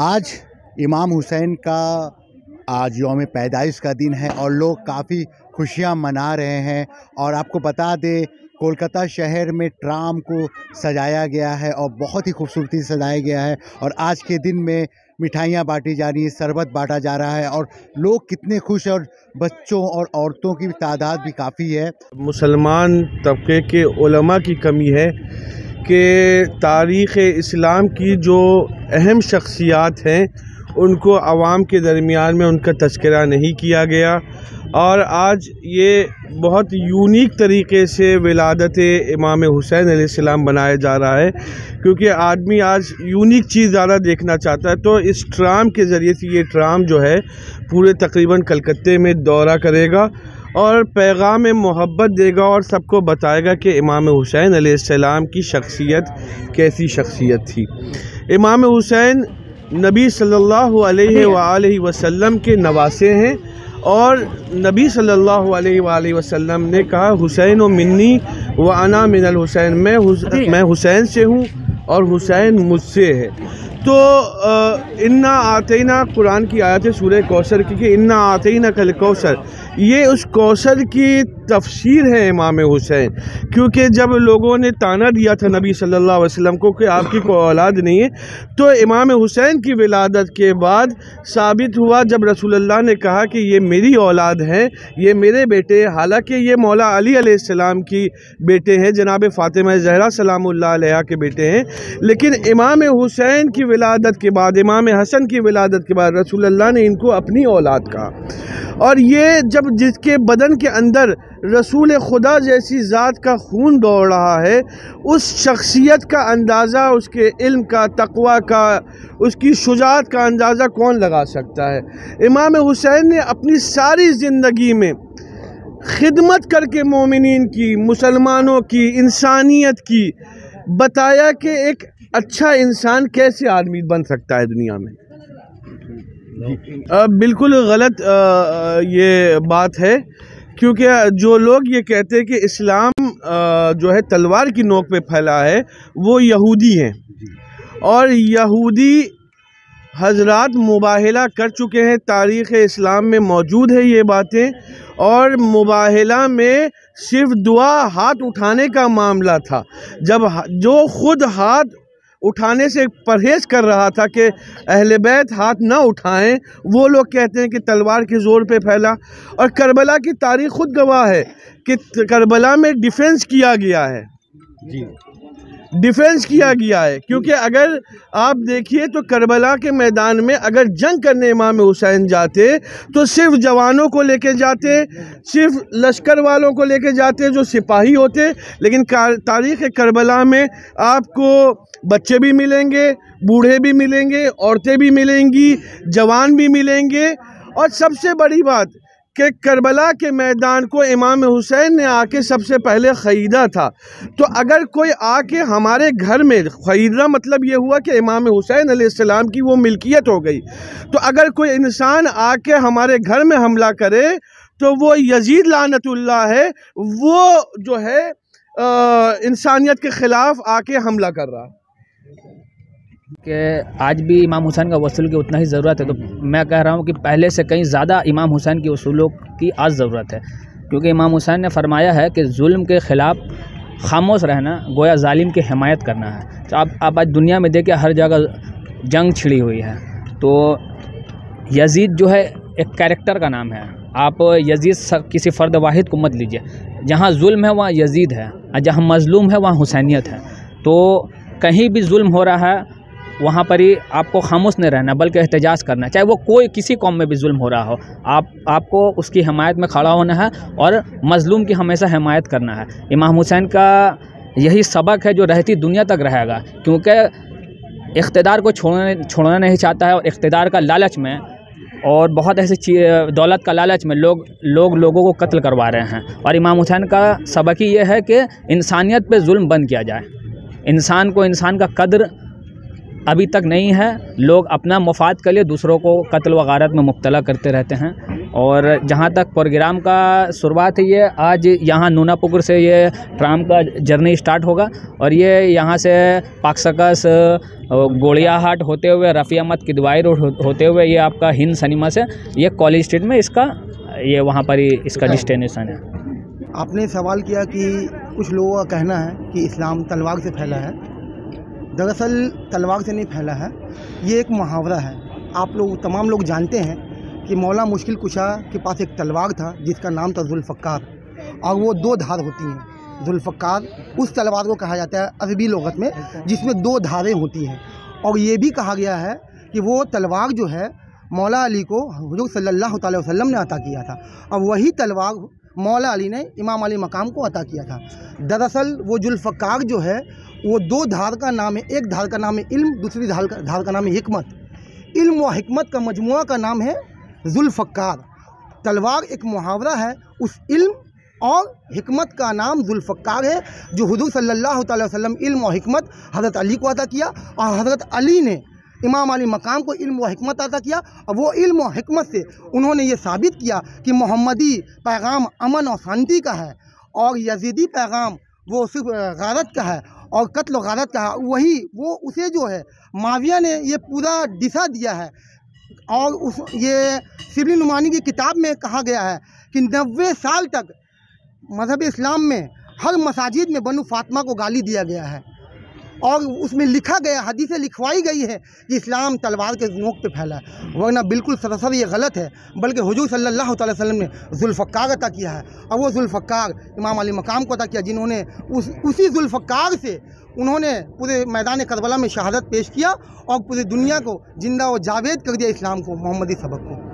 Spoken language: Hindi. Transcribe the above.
आज इमाम हुसैन का आज यौम पैदाइश का दिन है और लोग काफ़ी खुशियां मना रहे हैं। और आपको बता दें, कोलकाता शहर में ट्राम को सजाया गया है और बहुत ही खूबसूरती से सजाया गया है। और आज के दिन में मिठाइयाँ बांटी जा रही हैं, शरबत बांटा जा रहा है और लोग कितने खुश हैं। और बच्चों और औरतों की तादाद भी काफ़ी है। मुसलमान तबके के उलमा की कमी है कि तारीख़ इस्लाम की जो अहम शख्सियात हैं उनको आवाम के दरमियान में उनका तज़किरा नहीं किया गया। और आज ये बहुत यूनिक तरीके से विलादत इमाम हुसैन अलैहिस्सलाम बनाया जा रहा है, क्योंकि आदमी आज यूनिक चीज़ ज़्यादा देखना चाहता है। तो इस ट्राम के ज़रिए से ये ट्राम जो है पूरे तकरीबन कलकत्ते में दौरा करेगा और पैगाम मोहब्बत देगा और सबको बताएगा कि इमाम हुसैन अलैहिस्सलाम की शख्सियत कैसी शख्सियत थी। इमाम हुसैन नबी सल्लल्लाहु अलैहि वसल्लम के नवासे हैं और नबी सल्लल्लाहु अलैहि वसल्लम ने कहा, हुसैन व मिन्नी व अना मिनल हुसैन, मैं हुसैन से हूँ और हुसैन मुझसे है। तो इन्ना आतेना कुरान की आयत है सूरह कौसर की कि इन्ना आतेना कल कौसर, ये उस कौसर की तफसीर है इमाम हुसैन। क्योंकि जब लोगों ने ताना दिया था नबी सल्लल्लाहु अलैहि वसल्लम को कि आपकी कोई औलाद नहीं है, तो इमाम हुसैन की विलादत के बाद साबित हुआ जब रसूलुल्लाह ने कहा कि ये मेरी औलाद हैं, ये मेरे बेटे। हालांकि ये मौला अली अलैहिस्सलाम की बेटे हैं, जनाब फ़ातिमा ज़हरा सलामुल्लाह अलैहा के बेटे हैं। लेकिन इमाम हुसैन की विलादत के बाद, इमाम हसन की विलादत के बाद रसूलुल्लाह ने इनको अपनी औलाद कहा। और ये जब जिसके बदन के अंदर रसूल खुदा जैसी ज़ात का खून दौड़ रहा है, उस शख्सियत का अंदाज़ा, उसके इल्म का, तक़वा का, उसकी शुजाअत का अंदाज़ा कौन लगा सकता है। इमाम हुसैन ने अपनी सारी ज़िंदगी में खिदमत करके मोमिनीन की, मुसलमानों की, इंसानियत की बताया कि एक अच्छा इंसान कैसे आदमी बन सकता है दुनिया में। बिल्कुल गलत ये बात है, क्योंकि जो लोग ये कहते हैं कि इस्लाम जो है तलवार की नोक पे फैला है, वो यहूदी हैं। और यहूदी हजरात मुबाहला कर चुके हैं, तारीख़ इस्लाम में मौजूद है ये बातें। और मुबाहला में सिर्फ दुआ हाथ उठाने का मामला था। जब जो खुद हाथ उठाने से परहेज़ कर रहा था कि अहले बैत हाथ ना उठाएं, वो लोग कहते हैं कि तलवार के ज़ोर पे फैला। और करबला की तारीख़ खुद गवाह है कि करबला में डिफेंस किया गया है जी, डिफेंस किया गया है। क्योंकि अगर आप देखिए तो करबला के मैदान में अगर जंग करने इमाम हुसैन जाते तो सिर्फ जवानों को लेके जाते, सिर्फ लश्कर वालों को लेके जाते जो सिपाही होते। लेकिन तारीख़ करबला में आपको बच्चे भी मिलेंगे, बूढ़े भी मिलेंगे, औरतें भी मिलेंगी, जवान भी मिलेंगे। और सबसे बड़ी बात कि करबला के मैदान को इमाम हुसैन ने आके सबसे पहले ख़रीदा था। तो अगर कोई आके हमारे घर में ख़रीदना, मतलब ये हुआ कि इमाम हुसैन अलैहिस्सलाम की वो मिल्कियत हो गई। तो अगर कोई इंसान आके हमारे घर में हमला करे तो वो यजीद लानतुल्लाह है, वो जो है इंसानियत के ख़िलाफ़ आके हमला कर रहा है। कि आज भी इमाम हुसैन का वसूल की उतना ही ज़रूरत है। तो मैं कह रहा हूँ कि पहले से कहीं ज़्यादा इमाम हुसैन की वसूलों की आज ज़रूरत है, क्योंकि इमाम हुसैन ने फरमाया है कि जुल्म के ख़िलाफ़ खामोश रहना गोया जालिम की हिमायत करना है। तो आप आज दुनिया में देखिए हर जगह जंग छिड़ी हुई है। तो यजीद जो है एक कैरेक्टर का नाम है। आप यजीद किसी फ़र्द वाहिद को मत लीजिए। जहाँ जुल्म है वहाँ यजीद है और जहाँ मज़लूम है वहाँ हुसैनियत है। तो कहीं भी जुल्म हो रहा है वहाँ पर ही आपको खामोश नहीं रहना, बल्कि एहतजाज करना है। चाहे वो कोई किसी कौम में भी जुल्म हो रहा हो, आपको उसकी हिमायत में खड़ा होना है और मज़लूम की हमेशा हिमायत करना है। इमाम हुसैन का यही सबक है जो रहती दुनिया तक रहेगा, क्योंकि इख्तिदार को छोड़ना नहीं चाहता है। और इख्तिदार का लालच में और बहुत ऐसी दौलत का लालच में लोगों को कत्ल करवा रहे हैं। और इमाम हुसैन का सबक ही ये है कि इंसानियत पे जुल्म बंद किया जाए। इंसान का कद्र अभी तक नहीं है। लोग अपना मुफाद के लिए दूसरों को कत्ल व गारत में मुब्तला करते रहते हैं। और जहाँ तक प्रोग्राम का शुरुआत है, ये आज यहाँ नूनापुकुर से ये ट्राम का जर्नी स्टार्ट होगा और ये यहाँ से पाक सर्कस गोड़ियाहाट होते हुए रफ़ी अहमद किदवाई रोड होते हुए ये आपका हिंद सिनेमा से ये कॉलेज स्ट्रीट में इसका ये वहाँ पर ही इसका डेस्टिनेशन है। आपने सवाल किया कि कुछ लोगों का कहना है कि इस्लाम तलवार से फैला है। दरअसल तलवार से नहीं फैला है, ये एक मुहावरा है। आप लोग तमाम लोग जानते हैं कि मौला मुश्किल कुशा के पास एक तलवार था जिसका नाम था जुल्फ़कार, और वो 2 धार होती हैं। जुल्फ़कार उस तलवार को कहा जाता है अरबी लुगत में जिसमें 2 धारें होती हैं। और ये भी कहा गया है कि वो तलवार जो है मौला अली को हुज़ूर सल्लल्लाहु अलैहि वसल्लम ने अता किया था, और वही तलवार मौला अली ने इमाम अली मकाम को अता किया था। दरअसल वो जुल्फ़कार जो है वो 2 धार का नाम है। एक धार का नाम है इल्म, दूसरी धार का नाम है हिकमत। इल्म व हिकमत का मजमुआ का नाम है जुल्फ़कार। तलवार एक मुहावरा है, उस इल्म और हिकमत का नाम जुल्फ़कार है जो हुज़ूर सल्लल्लाहु अलैहि वसल्लम इल्म और हिकमत हज़रत अली को अता किया, और हज़रत अली ने इमाम अली मकाम को इल्म व हिकमत अता किया। और वो इल्म और हिकमत से उन्होंने ये साबित किया कि मोहम्मदी पैगाम अमन और शांति का है, और यजीदी पैगाम वो सिर्फ गारत का है और कत्ल व गारत का है। वही वो उसे जो है माविया ने ये पूरा दिशा दिया है। और उस ये शिबली नुमानी की किताब में कहा गया है कि 90 साल तक मज़हब इस्लाम में हर मसाजिद में बनु फातिमा को गाली दिया गया है, और उसमें लिखा गया, हदीसें लिखवाई गई है कि इस्लाम तलवार के नोक पे फैला है। वरना बिल्कुल सरासर ये गलत है, बल्कि हुजूर सल्लल्लाहु अलैहि वसल्लम ने जुल्फ़कार अता किया है, और वो जुल्फ़कार इमाम अली मकाम को अता किया जिन्होंने उसी जुल्फ़कार से उन्होंने पूरे मैदान करबला में शहादत पेश किया और पूरी दुनिया को जिंदा व जावेद कर दिया इस्लाम को, मोहम्मदी सबक को।